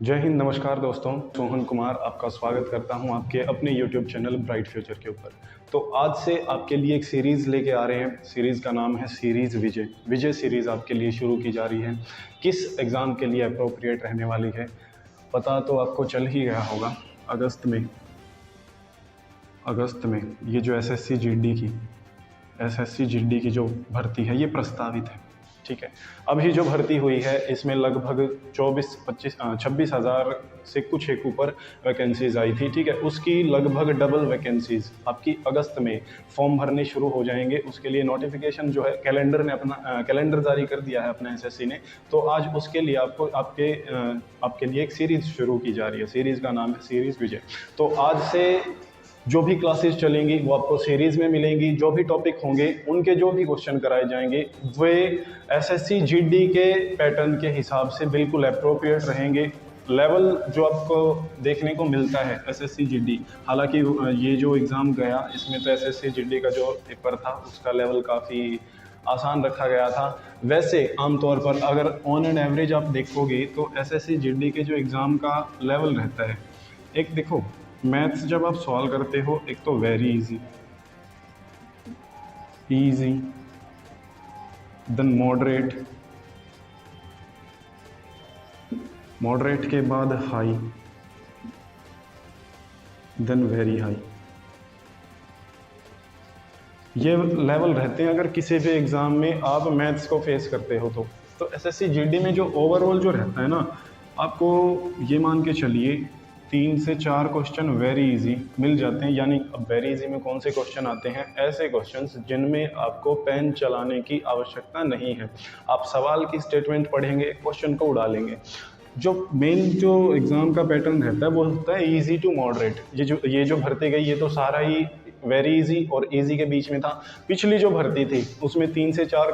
जय हिंद, नमस्कार दोस्तों। सोहन कुमार आपका स्वागत करता हूं आपके अपने YouTube चैनल ब्राइट फ्यूचर के ऊपर। तो आज से आपके लिए एक सीरीज़ लेके आ रहे हैं। सीरीज़ का नाम है सीरीज़ विजय। विजय सीरीज़ आपके लिए शुरू की जा रही है। किस एग्ज़ाम के लिए अप्रोप्रिएट रहने वाली है पता तो आपको चल ही गया होगा। अगस्त में ये जो एसएससी जीडी की जो भर्ती है ये प्रस्तावित है। ठीक है, अभी जो भर्ती हुई है इसमें लगभग 26,000 से कुछ एक ऊपर वैकेंसीज आई थी। ठीक है, उसकी लगभग डबल वैकेंसीज आपकी अगस्त में फॉर्म भरने शुरू हो जाएंगे। उसके लिए नोटिफिकेशन जो है कैलेंडर ने अपना कैलेंडर जारी कर दिया है अपना एसएससी ने। तो आज उसके लिए आपके लिए एक सीरीज़ शुरू की जा रही है। सीरीज़ का नाम है सीरीज़ विजय। तो आज से जो भी क्लासेस चलेंगी वो आपको सीरीज़ में मिलेंगी। जो भी टॉपिक होंगे उनके जो भी क्वेश्चन कराए जाएंगे वे एसएससी जीडी के पैटर्न के हिसाब से बिल्कुल अप्रोप्रिएट रहेंगे। लेवल जो आपको देखने को मिलता है एसएससी जीडी, हालांकि ये जो एग्ज़ाम गया इसमें तो एसएससी जीडी का जो पेपर था उसका लेवल काफ़ी आसान रखा गया था। वैसे आमतौर पर अगर ऑन एंड एवरेज आप देखोगे तो एसएससी जीडी के जो एग्ज़ाम का लेवल रहता है, एक देखो मैथ्स जब आप सॉल्व करते हो एक तो वेरी इजी देन मॉडरेट के बाद हाई देन वेरी हाई, ये लेवल रहते हैं अगर किसी भी एग्ज़ाम में आप मैथ्स को फेस करते हो तो एसएससी जीडी में जो ओवरऑल जो रहता है ना, आपको ये मान के चलिए 3 से 4 क्वेश्चन वेरी इजी मिल जाते हैं। यानी अब वेरी इजी में कौन से क्वेश्चन आते हैं? ऐसे क्वेश्चंस जिनमें आपको पेन चलाने की आवश्यकता नहीं है। आप सवाल की स्टेटमेंट पढ़ेंगे, क्वेश्चन को उड़ा लेंगे। जो मेन जो एग्ज़ाम का पैटर्न रहता है वो होता है इजी टू मॉडरेट। ये जो भर्ती गई ये तो सारा ही वेरी इजी और इजी के बीच में था। पिछली जो भर्ती थी उसमें 3 से 4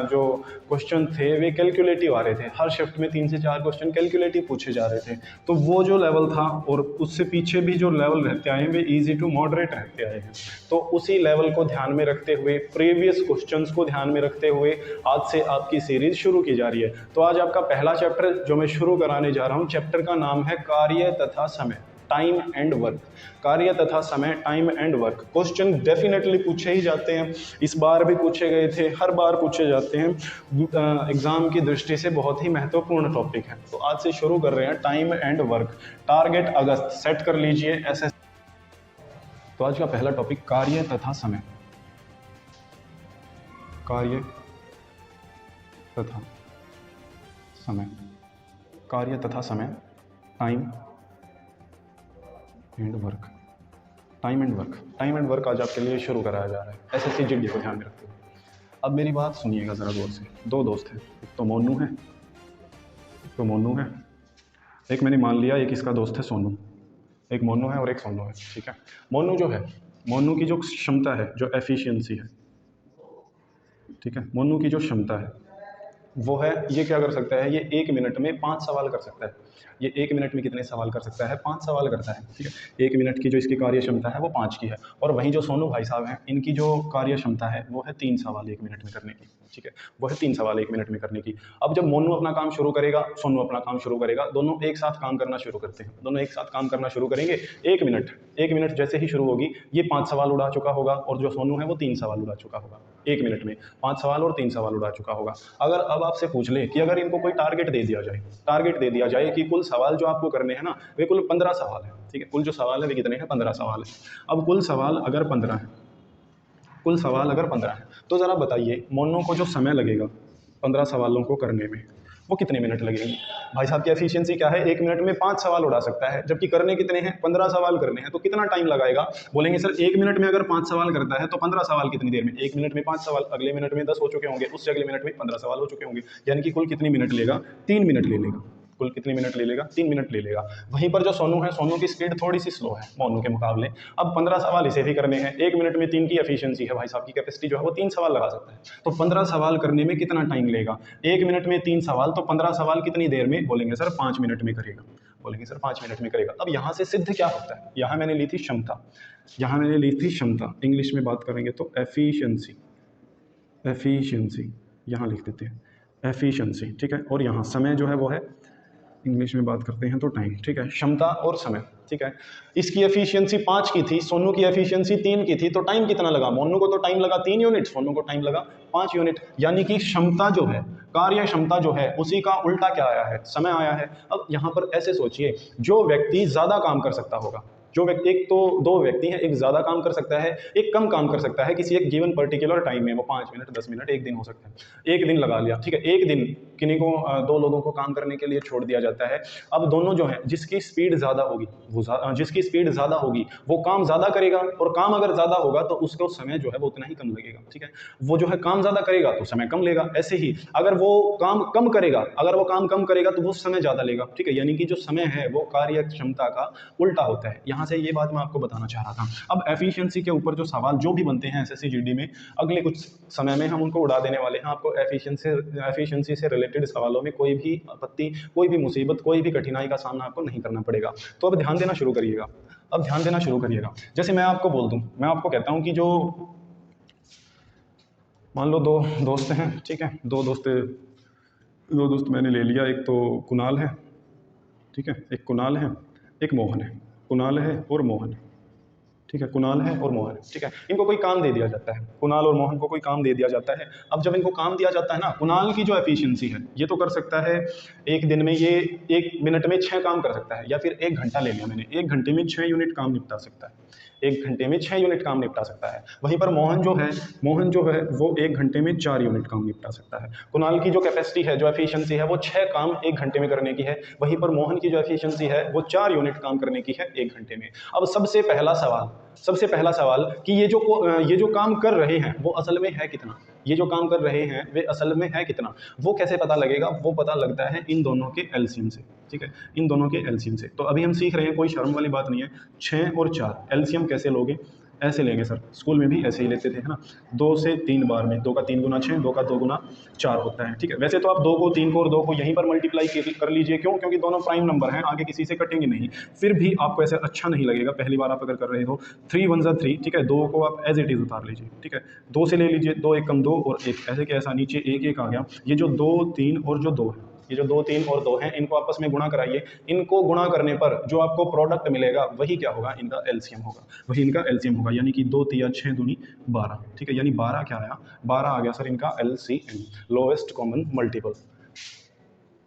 जो क्वेश्चन थे वे कैलकुलेटिव आ रहे थे। हर शिफ्ट में 3 से 4 क्वेश्चन कैलकुलेटिव पूछे जा रहे थे। तो वो जो लेवल था और उससे पीछे भी जो लेवल रहते आए हैं वे इजी टू मॉडरेट रहते आए हैं। तो उसी लेवल को ध्यान में रखते हुए, प्रीवियस क्वेश्चंस को ध्यान में रखते हुए आज से आपकी सीरीज शुरू की जा रही है। तो आज आपका पहला चैप्टर जो मैं शुरू कराने जा रहा हूँ, चैप्टर का नाम है कार्य तथा समय, टाइम एंड वर्क। कार्य तथा समय, time and work. Question definitely पूछे ही जाते हैं, इस बार भी पूछे गए थे, हर बार पूछे जाते हैं। एग्जाम की दृष्टि से बहुत ही महत्वपूर्ण टॉपिक है। तो आज से शुरू कर रहे हैं time and work. Target August set कर लीजिए ऐसे। तो आज का पहला टॉपिक कार्य तथा समय। कार्य तथा समय, कार्य तथा समय, time and work. Time and work आज आपके लिए शुरू कराया जा रहा है एसएससी जीडी को ध्यान में रखते हुए। अब मेरी बात सुनिएगा ज़रा गौर से। 2 दोस्त हैं, एक तो मोनू है, एक मैंने मान लिया एक इसका दोस्त है सोनू। एक मोनू है और एक सोनू है। ठीक है, मोनू की जो क्षमता है, जो एफिशिएंसी है, ठीक है, मोनू की जो क्षमता है वो है, ये क्या कर सकता है, ये 1 मिनट में 5 सवाल कर सकता है। ये 1 मिनट में कितने सवाल कर सकता है? 5 सवाल करता है। ठीक है, 1 मिनट की जो इसकी कार्य क्षमता है वो 5 की है। और वहीं जो सोनू भाई साहब हैं, इनकी जो कार्य क्षमता है वो है 3 सवाल 1 मिनट में करने की। ठीक है, वो है 3 सवाल 1 मिनट में करने की। अब जब मोनू अपना काम शुरू करेगा, सोनू अपना काम शुरू करेगा, दोनों एक साथ काम करना शुरू करते हैं। दोनों एक साथ काम करना शुरू करेंगे। 1 मिनट जैसे ही शुरू होगी ये 5 सवाल उड़ा चुका होगा और जो सोनू है वो 3 सवाल उड़ा चुका होगा। 1 मिनट में 5 सवाल और 3 सवाल उड़ा चुका होगा। अगर अब आपसे पूछ ले कि अगर इनको कोई टारगेट दे दिया जाए कि कुल सवाल जो आपको करने हैं ना वे कुल 15 सवाल है। ठीक है, कुल जो सवाल है वे कितने हैं? 15 सवाल है। अब कुल सवाल अगर 15 है तो ज़रा बताइए मोनू को जो समय लगेगा 15 सवालों को करने में वो कितने मिनट लगेंगे? भाई साहब की एफिशिएंसी क्या है? 1 मिनट में 5 सवाल उड़ा सकता है, जबकि करने कितने हैं? 15 सवाल करने हैं। तो कितना टाइम लगाएगा? बोलेंगे सर 1 मिनट में अगर 5 सवाल करता है तो 15 सवाल कितनी देर में? 1 मिनट में 5 सवाल, अगले मिनट में 10 हो चुके होंगे, उससे अगले मिनट में 15 सवाल हो चुके होंगे। यानी कि कुल कितनी मिनट लेगा? 3 मिनट ले लेगा। कुल कितनी मिनट ले लेगा? 3 मिनट ले लेगा। वहीं पर जो सोनू है, सोनू की स्पीड थोड़ी सी स्लो है मोनू के मुकाबले। अब 15 सवाल इसे भी करने हैं। 1 मिनट में 3 की एफिशिएंसी है, भाई साहब की कैपेसिटी जो है वो 3 सवाल लगा सकता है। तो 15 सवाल करने में कितना टाइम लेगा? 1 मिनट में 3 सवाल, तो 15 सवाल कितनी देर में? बोलेंगे सर 5 मिनट में करेगा। अब यहाँ से सिद्ध क्या होता है? यहाँ मैंने ली थी क्षमता, इंग्लिश में बात करेंगे तो एफिशिएंसी यहाँ लिख देते हैं, एफिशिएंसी। ठीक है, और यहाँ समय जो है वो है इंग्लिश में बात करते हैं तो टाइम, ठीक है, क्षमता और समय, ठीक है। इसकी एफिशिएंसी 5 की थी, सोनू की एफिशिएंसी 3 की थी, तो टाइम कितना लगा? मोनू को तो टाइम लगा 3 यूनिट, सोनू को टाइम लगा 5 यूनिट। यानी कि क्षमता जो है, कार्य क्षमता जो है, उसी का उल्टा क्या आया है? समय आया है। अब यहाँ पर ऐसे सोचिए, जो व्यक्ति ज़्यादा काम कर सकता होगा, जो व्यक्ति, एक तो दो व्यक्ति हैं, एक ज़्यादा काम कर सकता है, एक कम काम कर सकता है किसी एक गिवन पर्टिकुलर टाइम में, वो 5 मिनट, 10 मिनट, एक दिन हो सकता है, एक दिन लगा लिया, ठीक है। एक दिन किन्हीं को, दो लोगों को काम करने के लिए छोड़ दिया जाता है। अब दोनों जो है, जिसकी स्पीड ज़्यादा होगी जिसकी स्पीड ज़्यादा होगी वो काम ज़्यादा करेगा, और काम अगर ज़्यादा होगा तो उसको समय जो है वो उतना ही कम लगेगा, ठीक है। वो जो है काम ज़्यादा करेगा तो समय कम लेगा। ऐसे ही अगर वो काम कम करेगा तो वो समय ज़्यादा लेगा, ठीक है। यानी कि जो समय है वो कार्य क्षमता का उल्टा होता है। यहाँ से ये बात मैं आपको बताना चाह रहा था। अब एफिशिएंसी के ऊपर जो सवाल जो भी बनते हैं एसएससी जीडी में, अगले कुछ समय में हम उनको उड़ा देने वाले हैं। आपको एफिशिएंसी से रिलेटेड सवालों में कोई भी आपत्ति, कोई भी मुसीबत, कोई भी कठिनाई का सामना आपको नहीं करना पड़ेगा। तो अब ध्यान देना शुरू करिएगा, अब ध्यान देना शुरू करिएगा। जैसे मैं आपको बोल दूं, मैं आपको कहता हूं कि जो, मान लो दो दोस्त हैं, ठीक है, दो दोस्त मैंने ले लिया। एक तो कुणाल है, ठीक है, एक कुणाल है, एक मोहन है। कुणाल है और मोहन है, ठीक है, कुणाल है और मोहन है, ठीक है। इनको कोई काम दे दिया जाता है, कुणाल और मोहन को कोई काम दे दिया जाता है। अब जब इनको काम दिया जाता है ना, कुणाल की जो एफिशिएंसी है, ये तो कर सकता है एक दिन में, ये 1 मिनट में 6 काम कर सकता है, या फिर 1 घंटा ले लिया मैंने, 1 घंटे में 6 यूनिट काम निपटा सकता है, 1 घंटे में 6 यूनिट काम निपटा सकता है। वहीं पर मोहन जो है वो 1 घंटे में 4 यूनिट काम निपटा सकता है। कुणाल की जो कैपेसिटी है, जो एफिशिएंसी है, वो 6 काम 1 घंटे में करने की है। वहीं पर मोहन की जो एफिशिएंसी है वो 4 यूनिट काम करने की है 1 घंटे में। अब सबसे पहला सवाल कि ये जो काम कर रहे हैं वो असल में है कितना? ये जो काम कर रहे हैं वे असल में है कितना? वो कैसे पता लगेगा? वो पता लगता है इन दोनों के एलसीएम से, ठीक है, इन दोनों के एलसीएम से। तो अभी हम सीख रहे हैं, कोई शर्म वाली बात नहीं है। 6 और 4 एलसीएम कैसे लोगे? ऐसे लेंगे सर, स्कूल में भी ऐसे ही लेते थे, है ना। 2 से 3 बार में, 2 का 3 गुना 6, 2 का 2 गुना 4 होता है, ठीक है। वैसे तो आप 2 को, 3 को और 2 को यहीं पर मल्टीप्लाई कर लीजिए। क्यों? क्योंकि दोनों प्राइम नंबर हैं, आगे किसी से कटेंगे नहीं। फिर भी आपको ऐसे अच्छा नहीं लगेगा, पहली बार आप अगर कर रहे हो। 3 1 जा 3, ठीक है, 2 को आप एज इट इज़ उतार लीजिए, ठीक है। 2 से ले लीजिए, 2 1 कम 2 और 1, ऐसे कि ऐसा नीचे 1 1 आ गया। ये जो 2 3 और जो 2 है, ये जो 2 3 और 2 हैं, इनको आपस में गुणा कराइए। इनको गुणा करने पर जो आपको प्रोडक्ट मिलेगा वही क्या होगा? इनका एलसीएम होगा, वही इनका एलसीएम होगा। यानी कि 2 तिया 6 दूनी 12, ठीक है। यानी 12 क्या आया? 12 आ गया सर इनका एलसीएम, लोएस्ट कॉमन मल्टीपल,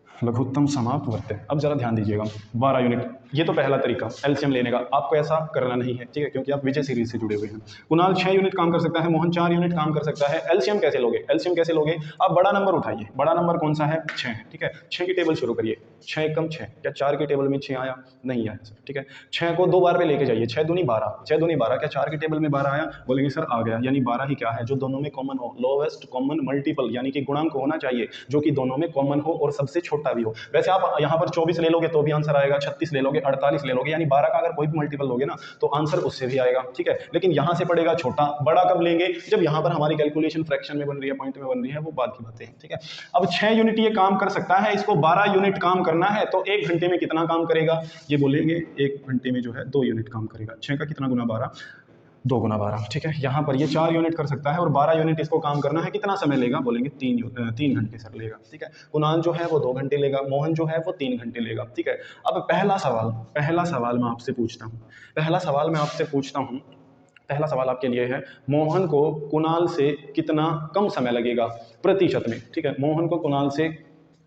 लघुत्तम समाप्त वर्त्य। अब जरा ध्यान दीजिएगा, 12 यूनिट, ये तो पहला तरीका एलसीएम लेने का। आपको ऐसा करना नहीं है, ठीक है, क्योंकि आप विजय सीरीज से जुड़े हुए हैं। कुणाल 6 यूनिट काम कर सकता है, मोहन 4 यूनिट काम कर सकता है। एलसीएम कैसे लोगे? एलसीएम कैसे लोगे? आप बड़ा नंबर उठाइए। बड़ा नंबर कौन सा है? 6, ठीक है। 6 की टेबल शुरू करिए। 6 कम 6, क्या 4 की टेबल में 6 आया? नहीं आया सर, ठीक है। 6 को 2 बार पे लेके जाइए, 6 दूनी 12, 6 दूनी 12, क्या 4 की टेबल में 12 आया? बोलेंगे सर आ गया। यानी 12 ही क्या है? जो दोनों में कॉमन हो, लोवेस्ट कॉमन मल्टीपल, यानी कि गुणांक होना चाहिए जो कि दोनों में कॉमन हो और सबसे छोटा भी हो। वैसे आप यहाँ पर 24 ले लोगे तो भी आंसर आएगा, 36 ले लोगे, 48 ले लोगे, यानी 12 का अगर कोई भी मल्टीपल लोगे ना तो आंसर उससे भी आएगा, ठीक है। लेकिन यहाँ से पड़ेगा छोटा, बड़ा कब लेंगे? जब यहाँ पर हमारी कैलकुलेशन फ्रैक्शन में बन रही है, पॉइंट में बन रही है, वो बात की बातें हैं, ठीक है। अब 6 यूनिट ये काम कर सकता है, इसको 12 यूनिट काम करना है, तो 1 घंटे में कितना काम करेगा? ये बोलेंगे 1 घंटे में जो है 2 यूनिट काम करेगा। 6 का कितना गुना 12? 2 गुना 12, ठीक है। यहाँ पर ये 4 यूनिट कर सकता है और 12 यूनिट इसको काम करना है। कितना समय लेगा? बोलेंगे 3 घंटे सर लेगा, ठीक है। कुणाल जो है वो 2 घंटे लेगा, मोहन जो है वो 3 घंटे लेगा, ठीक है। अब पहला सवाल मैं आपसे पूछता हूँ, पहला सवाल आपके लिए है, मोहन को कुणाल से कितना कम समय लगेगा प्रतिशत में, ठीक है। मोहन को कुणाल से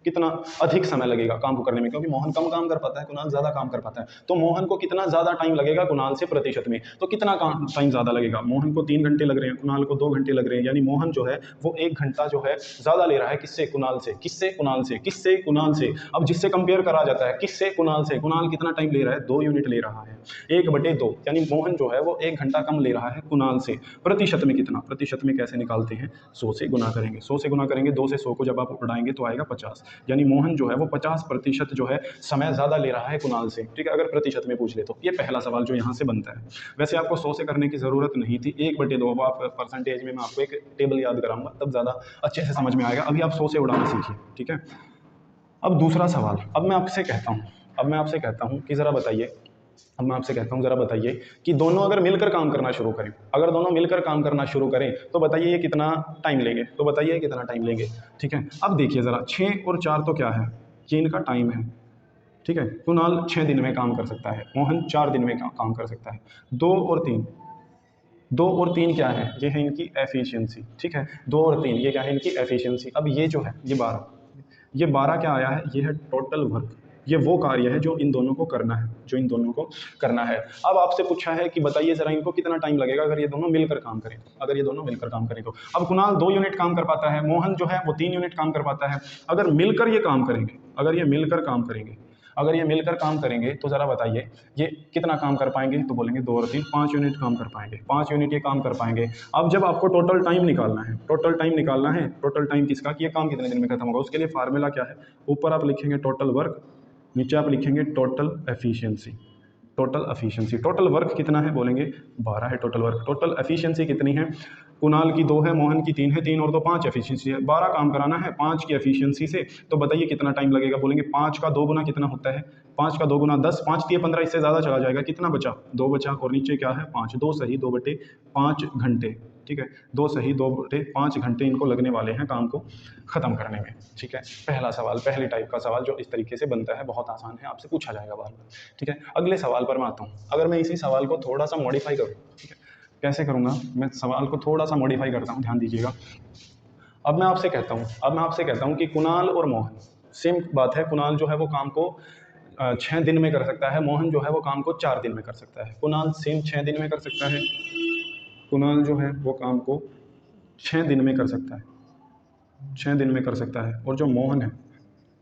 कितना अधिक समय लगेगा काम को करने में, क्योंकि मोहन कम काम कर पाता है, कुणाल ज़्यादा काम कर पाता है। तो मोहन को कितना ज़्यादा टाइम लगेगा कुणाल से प्रतिशत में? तो कितना टाइम ज़्यादा लगेगा? मोहन को 3 घंटे लग रहे हैं, कुणाल को 2 घंटे लग रहे हैं, यानी मोहन जो है वो 1 घंटा जो है ज़्यादा ले रहा है। किससे? कुणाल से। किससे? कुणाल से। अब जिससे कंपेयर करा जाता है, किससे? कुणाल से। कुणाल कितना टाइम ले रहा है? 2 यूनिट ले रहा है, 1/2, यानी मोहन जो है वो 1 घंटा कम ले रहा है कुणाल से। प्रतिशत में कितना? प्रतिशत में कैसे निकालते हैं? 100 से गुना करेंगे, 100 से गुना करेंगे, 2 से 100 को जब आप उड़ाएंगे तो आएगा 50, यानी मोहन जो है वो 50% जो है समय ज़्यादा ले रहा है कुणाल से, ठीक है। अगर प्रतिशत में पूछ ले तो ये पहला सवाल जो यहाँ से बनता है। वैसे आपको 100 से करने की ज़रूरत नहीं थी, 1/2, वो आप परसेंटेज में मैं आपको एक टेबल याद कराऊंगा, तब ज़्यादा अच्छे से समझ में आएगा। अभी आप 100 से उड़ाना सीखिए, ठीक है। अब दूसरा सवाल, अब मैं आपसे कहता हूँ कि ज़रा बताइए, कि दोनों अगर मिलकर काम करना शुरू करें, तो बताइए ये कितना टाइम लेंगे, ठीक है। अब देखिए ज़रा, 6 और 4 तो क्या है? ये इनका टाइम है, ठीक है। कुणाल 6 दिन में काम कर सकता है, मोहन 4 दिन में काम कर सकता है। 2 और 3, 2 और 3 क्या है? ये है इनकी एफिशिएंसी, ठीक है। 2 और 3 ये क्या है? इनकी एफिशिएंसी। अब ये जो है ये 12, ये 12 क्या आया है? ये है टोटल वर्क। ये वो कार्य है जो इन दोनों को करना है, जो इन दोनों को करना है। अब आपसे पूछा है कि बताइए ज़रा इनको कितना टाइम लगेगा अगर ये दोनों मिलकर काम करें, अगर ये दोनों मिलकर काम करें तो। अब कुणाल 2 यूनिट काम कर पाता है, मोहन जो है वो 3 यूनिट काम कर पाता है। अगर मिलकर ये काम करेंगे, अगर ये मिलकर काम करेंगे, अगर ये मिलकर काम करेंगे तो ज़रा बताइए ये कितना काम कर पाएंगे? तो बोलेंगे 2 और 3 5 यूनिट काम कर पाएंगे, 5 यूनिट ये काम कर पाएंगे। अब जब आपको टोटल टाइम निकालना है, टोटल टाइम निकालना है, टोटल टाइम किसका कि ये काम कितने दिन में खत्म होगा, उसके लिए फार्मूला क्या है? ऊपर आप लिखेंगे टोटल वर्क, नीचे आप लिखेंगे total efficiency. Total efficiency, total work कितना है? बोलेंगे 12 है टोटल वर्क। टोटल एफिशिएंसी कितनी है? कुणाल की 2 है, मोहन की 3 है, 3 और 2 5 एफिशिएंसी है। 12 काम कराना है 5 की एफिशिएंसी से, तो बताइए कितना टाइम लगेगा? बोलेंगे 5 का 2 गुना कितना होता है? 5 का 2 गुना 10, 5 दिए 15, इससे ज़्यादा चला जाएगा। कितना बचा? 2 बचा, और नीचे क्या है? 5। 2 सही 2 बटे 5 घंटे, ठीक है। 2 सही 2 बटे 5 घंटे इनको लगने वाले हैं काम को ख़त्म करने में, ठीक है। पहला सवाल, पहले टाइप का सवाल जो इस तरीके से बनता है, बहुत आसान है, आपसे पूछा जाएगा बार बार, ठीक है। अगले सवाल पर मैं आता हूँ। अगर मैं इसी सवाल को थोड़ा सा मॉडिफाई करूँ, ठीक है, कैसे करूँगा? मैं सवाल को थोड़ा सा मॉडिफाई करता हूँ, ध्यान दीजिएगा। अब मैं आपसे कहता हूँ कि कुणाल और मोहन, सेम बात है। कुणाल जो है वो काम को 6 दिन में कर सकता है, मोहन जो है वो काम को 4 दिन में कर सकता है। कुणाल सेम 6 दिन में कर सकता है, कुणाल जो है वो काम को 6 दिन में कर सकता है, 6 दिन में कर सकता है। और जो मोहन है,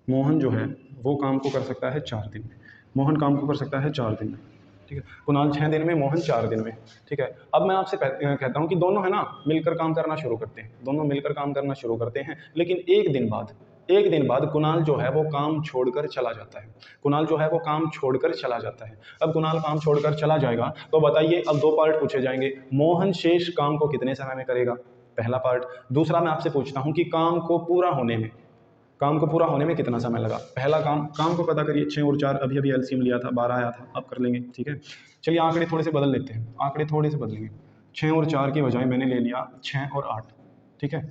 मोहन जो है वो काम को कर सकता है 4 दिन में। मोहन काम को कर सकता है 4 दिन में, ठीक है। कुणाल 6 दिन में, मोहन 4 दिन में, ठीक है। अब मैं आपसे कहता हूँ कि दोनों है ना मिलकर काम करना शुरू करते हैं, दोनों मिलकर काम करना शुरू करते हैं, लेकिन एक दिन बाद कुणाल जो है वो काम छोड़कर चला जाता है। कुणाल जो है वो काम छोड़कर चला जाता है। अब कुणाल काम छोड़कर चला जाएगा तो बताइए, अब 2 पार्ट पूछे जाएंगे। मोहन शेष काम को कितने समय में करेगा? पहला पार्ट। दूसरा मैं आपसे पूछता हूँ कि काम को पूरा होने में कितना समय लगा? पहला काम को पता करिए। 6 और 4 अभी एलसीएम लिया था, 12 आया था, अब कर लेंगे, ठीक है। चलिए आंकड़े थोड़े से बदल लेते हैं, आंकड़े थोड़े से बदलेंगे। 6 और 4 की बजाय मैंने ले लिया 6 और 8, ठीक है।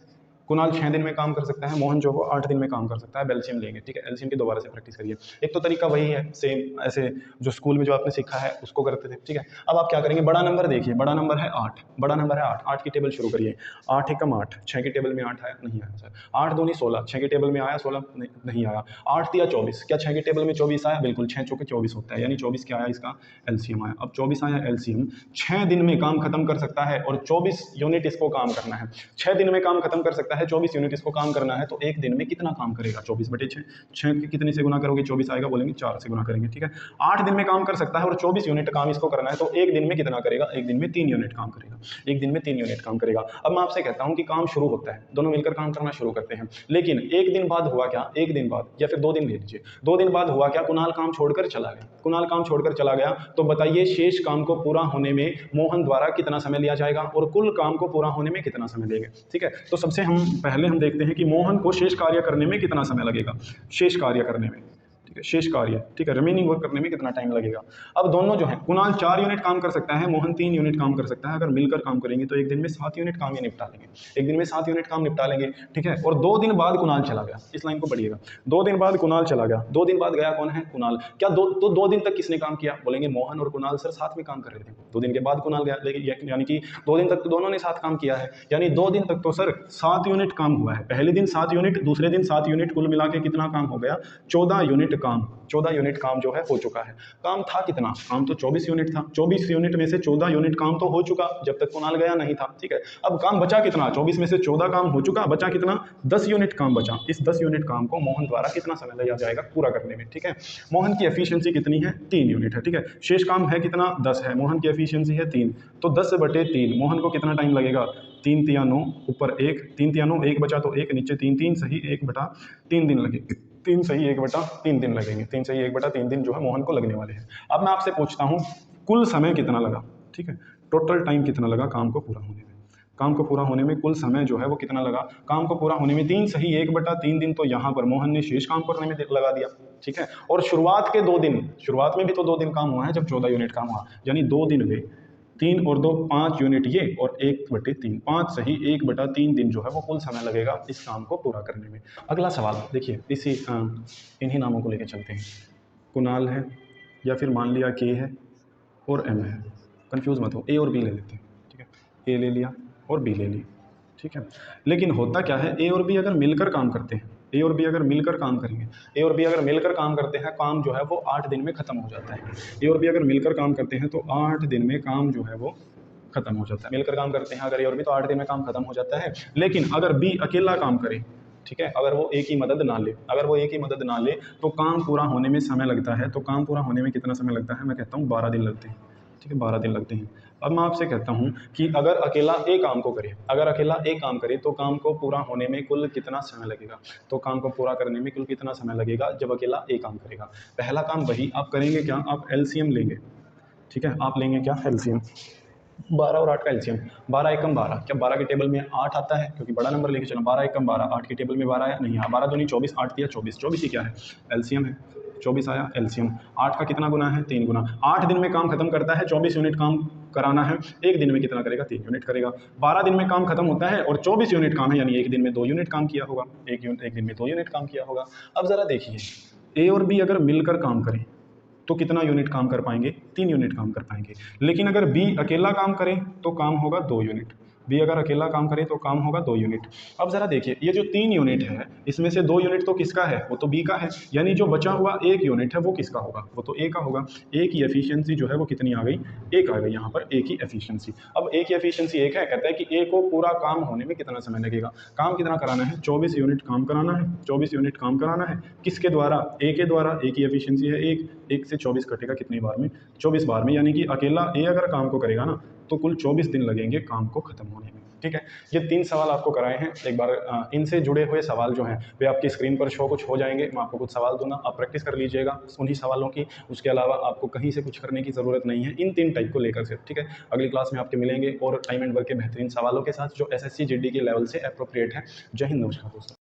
कुणाल 6 दिन में काम कर सकता है, मोहन जो वो 8 दिन में काम कर सकता है। एलसीएम लेंगे, ठीक है। एलसीएम की दोबारा से प्रैक्टिस करिए। एक तो तरीका वही है सेम, ऐसे जो स्कूल में जो आपने सीखा है उसको करते थे, ठीक है। अब आप क्या करेंगे? बड़ा नंबर देखिए, बड़ा नंबर है 8, बड़ा नंबर है 8, 8 की टेबल शुरू करिए। 8 एकम 8, 6 की टेबल में 8 आया? नहीं आया सर। 8 दूनी 16, 6 की टेबल में आया? 16 नहीं आया। 8 दिया 24, क्या 6 की टेबल में 24 आया? बिल्कुल, 6 चौके 24 होता है, यानी 24 क्या आया? इसका एलसीएम आया। अब 24 आया एलसीएम, 6 दिन में काम खत्म कर सकता है और 24 यूनिट इसको काम करना है। 6 दिन में काम खत्म कर सकता है, 24 यूनिट इसको काम करना है, तो एक दिन में कितना काम करेगा? 24 बटे 6, 6 की कितने से गुना करोगे? 24 आएगा, बोलेंगे 4 से गुना करेंगे, ठीक है। 8 दिन में काम कर सकता है और 24 यूनिट काम इसको करना है, तो एक दिन में कितना करेगा? एक दिन में 3 यूनिट काम करेगा, एक दिन में 3 यूनिट काम करेगा। अब मैं आपसे कहता हूं कि काम शुरू होता है, दोनों मिलकर काम करना शुरू करते हैं, लेकिन एक दिन बाद हुआ क्या? एक दिन बाद या फिर 2 दिन ले लीजिए, 2 दिन बाद हुआ क्या? कुणाल काम छोड़कर चला गया। कुणाल काम छोड़कर चला गया, तो बताइए शेष काम को पूरा होने में मोहन द्वारा कितना समय लिया जाएगा और कुल काम को पूरा होने में कितना समय लेंगे, ठीक है। तो सबसे पहले हम देखते हैं कि मोहन को शेष कार्य करने में कितना समय लगेगा, शेष कार्य करने में, ठीक है, शेष कार्य, ठीक है, रिमेनिंग वर्क करने में कितना टाइम लगेगा। अब दोनों जो है, कुणाल 4 यूनिट काम कर सकता है, मोहन 3 यूनिट काम कर सकता है। अगर मिलकर काम करेंगे तो एक दिन में 7 यूनिट काम ये निपटा लेंगे, एक दिन में 7 यूनिट काम निपटा लेंगे, ठीक है। और 2 दिन बाद कुणाल चला गया, इस लाइन को पढ़िएगा। 2 दिन बाद कुणाल चला गया, 2 दिन बाद गया कौन है? कुणाल। क्या 2 दिन तक किसने काम किया? बोलेंगे मोहन और कुणाल सर साथ में काम कर रहे थे। 2 दिन के बाद कुणाल गया, लेकिन यानी कि 2 दिन तक तो दोनों ने साथ काम किया है, यानी 2 दिन तक तो सर 7 यूनिट काम हुआ है। पहले दिन 7 यूनिट, दूसरे दिन 7 यूनिट, कुल मिला के कितना काम हो गया? 14 यूनिट काम, 14 यूनिट काम जो है हो चुका है। काम था कितना? काम तो 24 यूनिट था, 24 यूनिट में से 14 यूनिट काम तो हो चुका जब तक कुणाल गया नहीं था, ठीक है। अब काम बचा कितना? 24 में से 14 काम हो चुका, बचा कितना? 10 यूनिट काम बचा। इस 10 यूनिट काम को मोहन द्वारा कितना समय लिया जाएगा पूरा करने में, ठीक है। मोहन की एफिशिएंसी कितनी है? 3 यूनिट है, ठीक है। शेष काम है कितना? 10 है, मोहन की एफिशिएंसी है 3, तो 10 बटे 3, मोहन को कितना टाइम लगेगा? 3 तिया 9, ऊपर 1, 3 तिया 9, 1 बचा तो 1, नीचे 3, 3 सही 1 बटा 3 दिन लगेंगे, 3 सही 1 बटा 3 दिन लगेंगे, 3 सही 1 बटा 3 दिन जो है मोहन को लगने वाले हैं। अब मैं आपसे पूछता हूँ कुल समय कितना लगा, ठीक है, टोटल टाइम कितना लगा काम को पूरा होने में। काम को पूरा होने में कुल समय जो है वो कितना लगा? काम को पूरा होने में 3 सही 1 बटा 3 दिन, तो यहाँ पर मोहन ने शेष काम करने में लगा दिया, ठीक है। और शुरुआत के 2 दिन, शुरुआत में भी तो 2 दिन काम हुआ है जब 14 यूनिट काम हुआ, यानी 2 दिन वे, 3 और 2 5 यूनिट ये, और 1 बटे 3, 5 सही 1 बटा 3 दिन जो है वो कुल समय लगेगा इस काम को पूरा करने में। अगला सवाल देखिए, इन्हीं नामों को लेकर चलते हैं। कुणाल है, या फिर मान लिया के है और एम है। कंफ्यूज मत हो, ए और बी ले लेते हैं, ठीक है। ए ले लिया और बी ले लिया, ठीक है। लेकिन होता क्या है, ए और बी अगर मिलकर काम करते हैं, ए और बी अगर मिलकर काम करेंगे, ए और बी अगर मिलकर काम करते हैं, काम जो है वो 8 दिन में ख़त्म हो जाता है। ए और बी अगर मिलकर काम करते हैं तो 8 दिन में काम जो है वो खत्म हो जाता है। मिलकर काम करते हैं अगर ए और बी तो 8 दिन में काम खत्म हो जाता है। लेकिन अगर बी अकेला काम करे, ठीक है, अगर वो एक ही मदद ना ले, अगर वो एक ही मदद ना ले तो काम पूरा होने में समय लगता है। तो काम पूरा होने में कितना समय लगता है, मैं कहता हूँ 12 दिन लगते हैं, ठीक है, 12 दिन लगते हैं। अब मैं आपसे कहता हूँ कि अगर अकेला ए काम को करे, अगर अकेला ए काम करे तो काम को पूरा होने में कुल कितना समय लगेगा, तो काम को पूरा करने में कुल कितना समय लगेगा जब अकेला ए काम करेगा। पहला काम वही आप करेंगे, क्या आप एलसीएम लेंगे, ठीक है, आप लेंगे क्या एलसीएम, 12 और 8 का एलसीएम, 12 एकम 12, क्या 12 के टेबल में 8 आता है, क्योंकि बड़ा नंबर लेके चलो, 12 एकम 12, 8 के टेबल में 12 आया नहीं, 12 दूनी 24, 8 दिया 24, 24 ही क्या है एलसीएम है, 24 आया एलसीएम। 8 का कितना गुना है, 3 गुना। 8 दिन में काम खत्म करता है, 24 यूनिट काम कराना है, एक दिन में कितना करेगा, 3 यूनिट करेगा। 12 दिन में काम खत्म होता है और 24 यूनिट काम है, यानी एक दिन में 2 यूनिट काम किया होगा, एक दिन में 2 यूनिट काम किया होगा। अब ज़रा देखिए, ए और बी अगर मिलकर काम करें तो कितना यूनिट काम कर पाएंगे, 3 यूनिट काम कर पाएंगे। लेकिन अगर बी अकेला काम करे तो काम होगा 2 यूनिट, बी अगर अकेला काम करे तो काम होगा 2 यूनिट। अब ज़रा देखिए, ये जो 3 यूनिट है इसमें से 2 यूनिट तो किसका है, वो तो बी का है, यानी जो बचा हुआ 1 यूनिट है वो किसका होगा, वो तो ए का होगा। ए की एफिशिएंसी जो है वो कितनी आ गई, 1 आ गई यहाँ पर, ए की एफिशिएंसी। अब ए की एफिशिएंसी 1 है, कहता है कि ए को पूरा काम होने में कितना समय लगेगा, काम कितना कराना है, 24 यूनिट काम कराना है, 24 यूनिट काम कराना है, किसके द्वारा, ए के द्वारा। ए की एफिशिएंसी है 1 से 24 कटेगा कितनी बार में, 24 बार में, यानी कि अकेला ए अगर काम को करेगा ना तो कुल 24 दिन लगेंगे काम को खत्म होने में, ठीक है। ये 3 सवाल आपको कराए हैं, एक बार इनसे जुड़े हुए सवाल जो हैं वे आपकी स्क्रीन पर शो कुछ हो जाएंगे, मैं आपको कुछ सवाल दूंगा, आप प्रैक्टिस कर लीजिएगा उन्हीं सवालों की, उसके अलावा आपको कहीं से कुछ करने की ज़रूरत नहीं है इन 3 टाइप को लेकर से, ठीक है। अगली क्लास में आपके मिलेंगे और टाइम एंड वर्क के बेहतरीन सवालों के साथ जो SSC GD के लेवल से अप्रोप्रिएट है। जय हिंद, नमस्कार दोस्तों।